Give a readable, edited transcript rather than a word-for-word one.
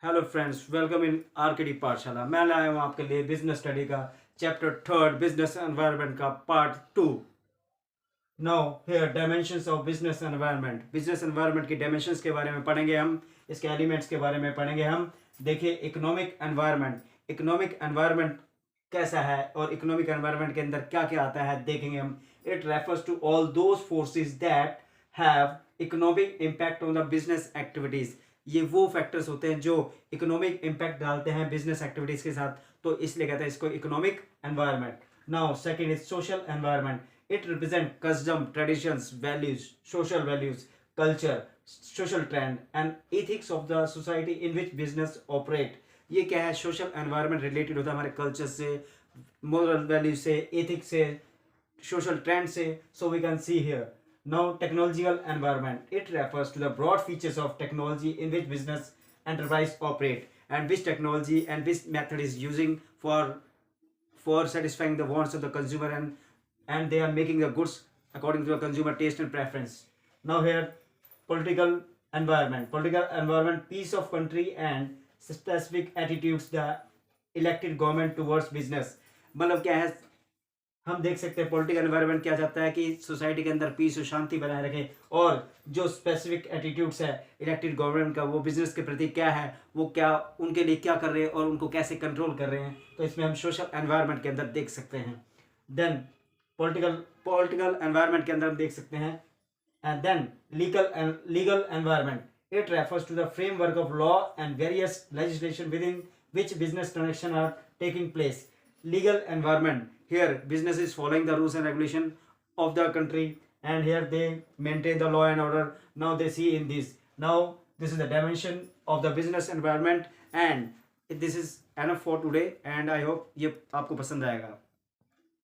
Hello friends, welcome in RKD पाठशाला। मैं लाया हूँ आपके लिए बिजनेस स्टडी का चैप्टर थर्ड बिजनेस एनवायरनमेंट का part 2। Now here dimensions of business environment. Business environment की डायमेंशंस के बारे में पढ़ेंगे हम, इसके एलिमेंट्स के बारे में पढ़ेंगे हम। देखिए, इकोनॉमिक एनवायरनमेंट। इकोनॉमिक एनवायरनमेंट कैसा है और इकोनॉमिक एनवायरनमेंट के अंदर क्या क्या आता है देखेंगे हम। It refers to all those forces that have economic impact on the business activities. ये वो फैक्टर्स होते हैं जो इकोनॉमिक इम्पैक्ट डालते हैं बिजनेस एक्टिविटीज के साथ, तो इसलिए कहते हैं इसको economic environment. Now second is social environment. It represent custom, traditions, values, social values, culture, social trend and ethics of the society in which business operate. ये क्या है? सोशल एनवायरनमेंट रिलेटेड होता है हमारे कल्चर से, मोरल वैल्यू से, ethics से, social trends say. So we can see here. Now technological environment, it refers to the broad features of technology in which business enterprise operate, and which technology and which method is using for satisfying the wants of the consumer, and they are making the goods according to the consumer taste and preference. Now here, political environment. Political environment, peace of country and specific attitudes the elected government towards business. मतलब क्या है, हम देख सकते हैं political environment क्या चाहता है कि सोसाइटी के अंदर पीस और शांति बनाए रखें, और जो स्पेसिफिक एटीट्यूड्स है इलेक्टेड गवर्नमेंट का, वो बिजनेस के प्रति क्या है, वो क्या उनके लिए क्या कर रहे हैं और उनको कैसे कंट्रोल कर रहे हैं, तो इसमें हम सोशल एनवायरनमेंट के अंदर देख सकते हैं। देन पॉलिटिकल एनवायरनमेंट के अंदर हम देख सकते हैं। And then legal environment, it refers to the framework of law and various legislation within which business transaction are taking place. Legal environment, here business is following the rules and regulation of the country, and here they maintain the law and order. Now they see in this. Now this is the dimension of the business environment, and this is enough for today, and I hope ये आपको पसंद आएगा।